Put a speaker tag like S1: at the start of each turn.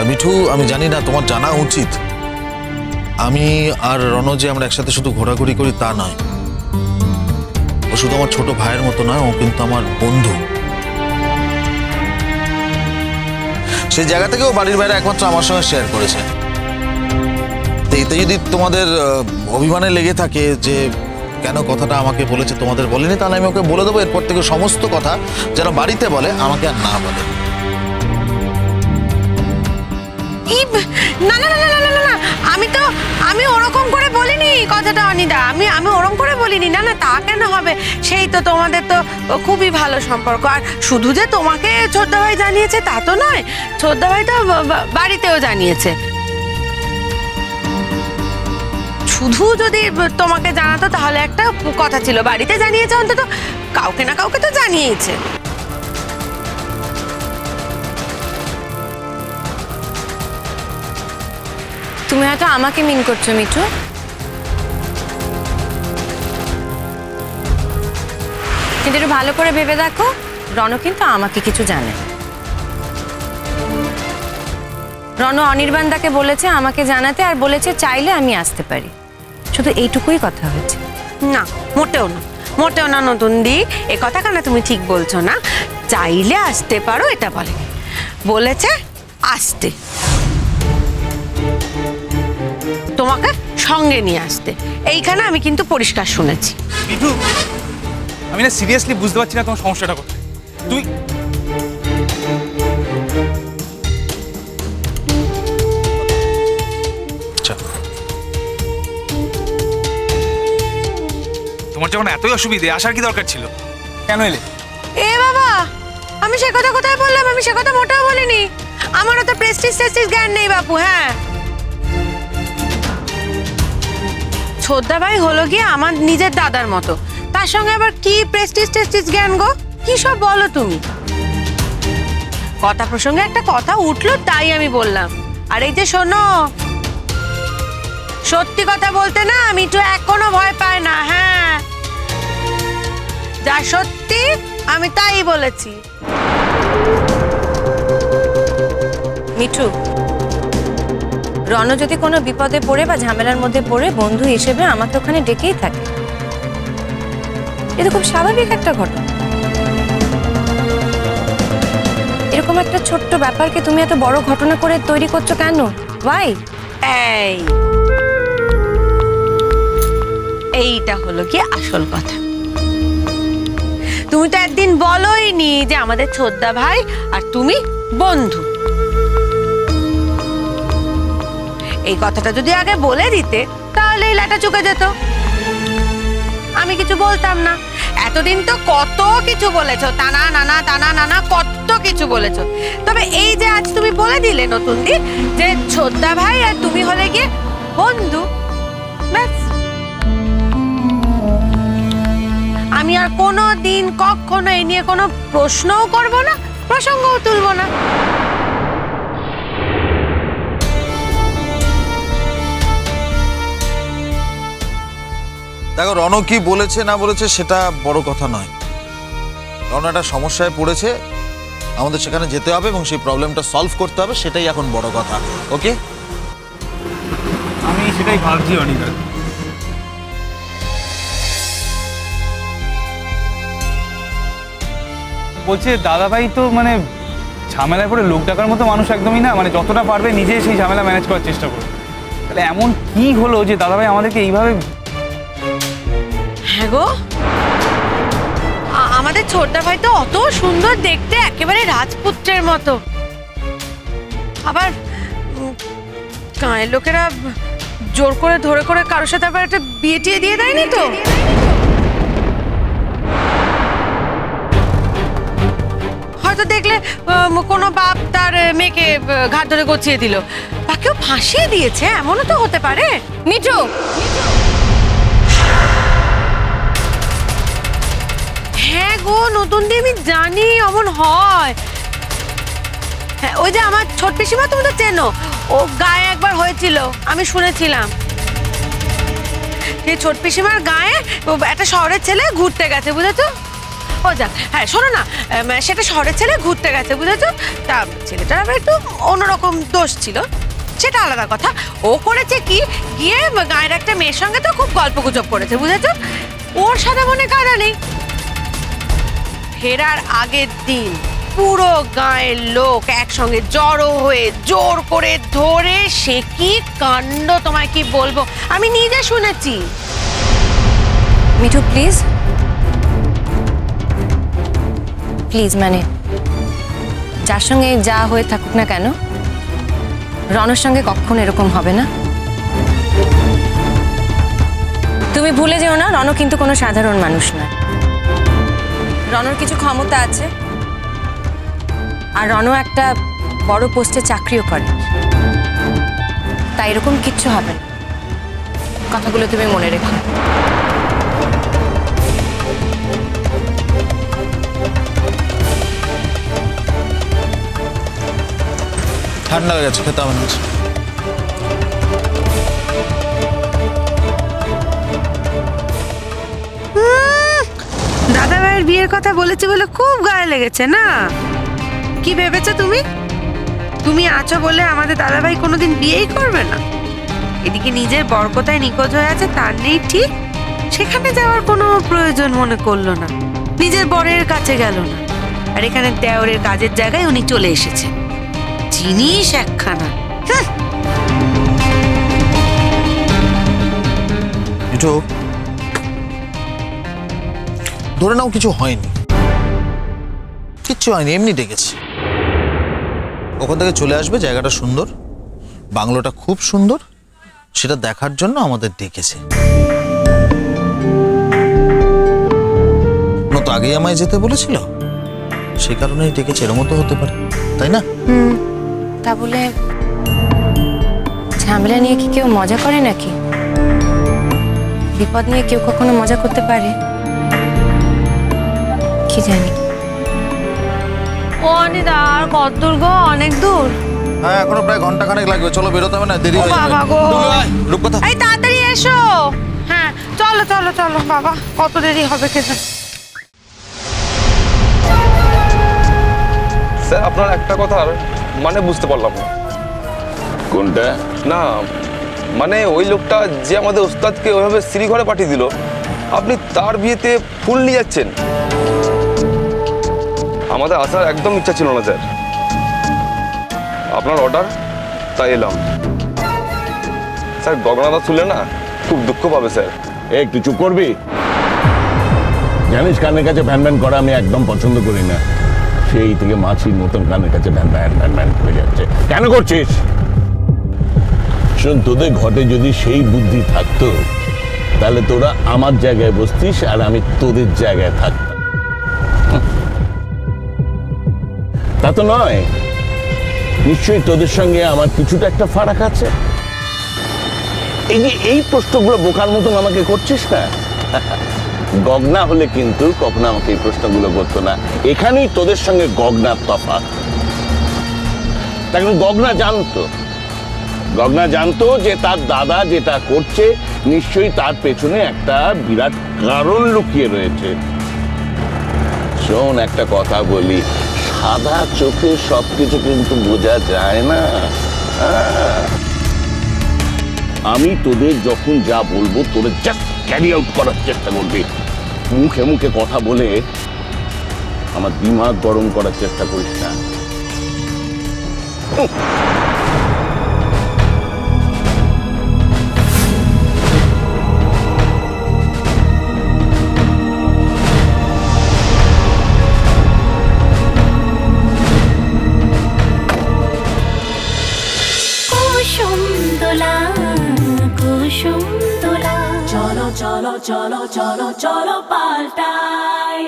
S1: মিঠু, আমি জানি না, তোমার জানা উচিত আমি আর রণ যে আমরা একসাথে শুধু ঘোরাঘুরি করি তা নয়। ও শুধু আমার ছোট ভাইয়ের মতো নয়, ও কিন্তু আমার বন্ধু। সেই জায়গা থেকে ও বাড়ির বাইরে একমাত্র আমার সঙ্গে শেয়ার করেছে। এতে যদি তোমাদের অভিমানে লেগে থাকে যে কেন কথাটা আমাকে বলেছে তোমাদের বলেনি, তাহলে আমি ওকে বলে দেবো এরপর থেকে সমস্ত কথা যেন বাড়িতে বলে, আমাকে আর না বলে।
S2: না না না না না না, আমি ওরকম করে বলিনি কথাটা অনিদা, আমি ওরকম করে বলিনি। না না, তা কেন হবে? সেই তো তোমাদের তো খুবই ভালো সম্পর্ক। আর শুধু যে তোমাকে ছোটদা ভাই জানিয়েছে তা তো নয়, ছোটদা ভাই তো বাড়িতেও জানিয়েছে। শুধু যদি তোমাকে জানাতো তাহলে একটা কথা ছিল, বাড়িতে জানিয়েছে অন্তত কাউকে না কাউকে তো জানিয়েছে।
S3: তুমি হয়তো আমাকে মিন করছো মিঠু, কিন্তু একটু ভালো করে ভেবে দেখো, রণ কিন্তু আমাকে কিছু জানে। রণ অনির্বাণদাকে বলেছে আমাকে জানাতে, আর বলেছে চাইলে আমি আসতে পারি। শুধু এইটুকুই কথা হয়েছে।
S2: না, মোটেও না, মোটেও না নতুনদি, এ কথা কেন তুমি ঠিক বলছো না। চাইলে আসতে পারো এটা বলেনি, বলেছে আসতে, তোমাকে সঙ্গে নিয়ে আসতে। এইখানে আমি কিন্তু পরিষ্কার শুনেছি।
S4: মিঠু, আমি না সিরিয়াসলি বুঝতে পারছি না তোমার সমস্যাটা কোথায়। তুই তোমার যখন এতই অসুবিধে, আসার কি দরকার ছিল? কেন এলে?
S2: এ বাবা, আমি সে কথা কোথায় বললাম? আমি সে কথা মোটেও বলিনি। আমারও তো প্রেস্টিজ জ্ঞান নেই বাপু। হ্যাঁ, ছোটদা ভাই হলো গিয়ে আমার নিজের দাদার মতো, তার সঙ্গে আবার কি প্রেস্টিজ জ্ঞান গো? কি সব বলো তুমি? কথা প্রসঙ্গে একটা কথা উঠলো তাই আমি বললাম। আর এই যে শোনো, সত্যি কথা বলতে না মিঠু এখনো ভয় পায় না। হ্যাঁ, যা সত্যি আমি তাই বলেছি।
S3: মিঠু, রণ যদি কোনো বিপদে পড়ে বা ঝামেলার মধ্যে পড়ে বন্ধু হিসেবে আমাকে ওখানে ডেকেই থাকে, এটা খুব স্বাভাবিক একটা ঘটনা। এরকম একটা ছোট্ট ব্যাপারকে তুমি এত বড় ঘটনা করে তৈরি করছো কেন? ভাই,
S2: এইটা হলো কি আসল কথা। তুমি তো একদিন বলোই নি যে আমাদের ছোটদা ভাই আর তুমি বন্ধু। এই কথাটা যদি আগে বলে দিতে তাহলে এই লাটা চুকে যেত, আমি কিছু বলতাম না। এতদিন তো কত কিছু বলেছো, টানা নানা টানা নানা কত কিছু বলেছো। তবে এই যে আজ তুমি বলে দিলে নতুন দিন যে ছোটদা ভাই আর তুমি হলে গিয়ে বন্ধু, ব্যাস। আমি আর কোনো দিন কখনো এই নিয়ে কোনো প্রশ্নও করব না, প্রসঙ্গও তুলব না।
S1: দেখো, রণ কি বলেছে না বলেছে সেটা বড় কথা নয়। রণ একটা সমস্যায় পড়েছে, আমাদের সেখানে যেতে হবে এবং সেই প্রবলেমটা সলভ করতে হবে, সেটাই এখন বড় কথা। ওকে,
S4: আমি সেটাই ভাবছি অনিদা। বলছে দাদাভাই তো মানে ঝামেলায় পড়ে লোক ডাকার মতো মানুষ একদমই না, মানে যতটা পারবে নিজে সেই ঝামেলা ম্যানেজ করার চেষ্টা করবে। তাহলে এমন কি হলো যে দাদাভাই আমাদেরকে এইভাবে?
S2: হ্যাঁ গো, আমাদের ছোটদা ভাই তো অত সুন্দর দেখতে, একেবারে রাজপুত্রের মতো। আবার গাঁয়ের লোকেরা জোর করে ধরে করে কারোর সাথে আবার একটা বিয়ে টিয়ে দিয়ে দেয়নি তো? হয়তো দেখলে কোনো বাপ তার মেয়েকে ঘাট ধরে গচিয়ে দিল, তাকেও ফাঁসিয়ে দিয়েছে, এমনও তো হতে পারে।
S3: মিঠু,
S2: হ্যাঁ গো নতুন দিয়ে আমি জানি অমন হয়। হ্যাঁ, ওই যে আমার ছোট পিসিমা, তুমি তো চেনো, ও গায়ে একবার হয়েছিল, আমি শুনেছিলাম। সেই ছোট পিসিমার গায়ে একটা শহরের ছেলে ঘুরতে গেছে, বুঝেছো? ও যাক, হ্যাঁ শোনো না, সেটা শহরের ছেলে ঘুরতে গেছে বুঝেছো, তা ছেলেটার আবার একটু অন্যরকম দোষ ছিল, সেটা আলাদা কথা। ও করেছে কি, গিয়ে গায়ের একটা মেয়ের সঙ্গে তো খুব গল্প গুজব করেছে বুঝেছো, ওর সাথে মনে কাদা নেই। ফেরার আগের দিন পুরো গায়ের লোক একসঙ্গে জড়ো হয়ে জোর করে ধরে, সে কি কাণ্ড তোমায় কি বলবো, আমি নিজে শুনেছি।
S3: মিঠু প্লিজ প্লিজ, মানে যার সঙ্গে যা হয়ে থাকুক না কেন, রণর সঙ্গে কখনো এরকম হবে না। তুমি ভুলে যেও না, রণ কিন্তু কোনো সাধারণ মানুষ না। রণর কিছু ক্ষমতা আছে, আর রণ একটা বড় পোস্টে চাকরিও করে, তাই এরকম কিচ্ছু হবে না। কথাগুলো তুমি মনে রেখো।
S1: ঠান্ডা হয়ে গেছে, খেতে হবে না।
S2: দাদা ভাইয়ের বিয়ের কথা বলেছে বলে খুব গায়ে লেগেছে না? কি ভেবেছো তুমি? তুমি আছো বলে আমাদের দাদা ভাই কোনোদিন বিয়েই করবে না? এদিকে নিজের বর কোথায় নিখোঁজ হয়ে আছে তার নেই ঠিক, সেখানে যাওয়ার কোনো প্রয়োজন মনে করলো না, নিজের বরের কাছে গেল না, আর এখানে দেওরের কাজের জায়গায় উনি চলে এসেছে। জিনিস একখানা।
S1: একটু ধরে নাও কিছু হয়নি, কিচ্ছু হয়নি, এমনি ডেকেছে। ওখান থেকে চলে আসবে, জায়গাটা সুন্দর, বাংলোটা খুব সুন্দর, সেটা দেখার জন্য আমাদের ডেকেছে। তো আগেই আমায় যেতে বলেছিল, সেই কারণেই ডেকেছে, এর মতো হতে পারে, তাই না?
S3: তা বলে ঝামেলা নিয়ে কি কেউ মজা করে নাকি? বিপদ নিয়ে কেউ কখনো মজা করতে পারে কি জানি।
S2: ও অনিদা, আর কত দূর গো? অনেক দূর।
S1: হ্যাঁ, এখনো প্রায় ঘন্টা খানেক লাগবে, চলো বেরোতে হবে না, দেরি হয়ে যাবে। রূপকথা,
S2: এই তাড়াতাড়ি এসো। হ্যাঁ চলো চলো চলো বাবা, কত দেরি হবে খেতে।
S5: স্যার, আপনার একটা কথা মানে বুঝতে পারলাম না।
S6: কোনটা?
S5: না মানে ওই লোকটা যে আমাদের ওস্তাদকে ওইভাবে শ্রীঘরে পাঠিয়ে দিল, আপনি তার বিয়েতে ফুল নিয়ে যাচ্ছেন? আমাদের আসার একদম ইচ্ছা ছিল না স্যার, আপনার অর্ডার তাই এলাম। স্যার, গগনাদা শুনলে না খুব দুঃখ পাবে স্যার।
S6: একটু চুপ করবি? জানিস কানের কাছে ভ্যান ভ্যান করা আমি একদম পছন্দ করি না। সেই থেকে মাছির মতন কানের কাছে ভ্যান ভ্যান ভ্যান ভ্যান করে যাচ্ছে। কেন করছিস? শোন, তোদের ঘটে যদি সেই বুদ্ধি থাকতো তাহলে তোরা আমার জায়গায় বসতিস আর আমি তোদের জায়গায় থাকতাম। তা তো নয়, নিশ্চয়ই তোদের সঙ্গে আমার কিছুটা একটা ফারাক আছে। এই যে এই প্রশ্নগুলো বোকার মতন আমাকে করছিস না, গগনা হলে কিন্তু কখনো আমাকে এই প্রশ্নগুলো করতো না। এখানেই তোদের সঙ্গে গগনার তফাৎ। তাই গগনা জানতো যে তার দাদা যেটা করছে নিশ্চয়ই তার পেছনে একটা বিরাট কারণ লুকিয়ে রয়েছে। শোন, একটা কথা বলি, সাদা চোখে সবকিছু কিন্তু বোঝা যায় না। আমি তোদের যখন যা বলবো তোদের জাস্ট ক্যারি আউট করার চেষ্টা করবি। মুখে মুখে কথা বলে আমার দিমাগ গরম করার চেষ্টা করিস না।
S7: চলো চলো চলো চলো চলো পাল্টাই।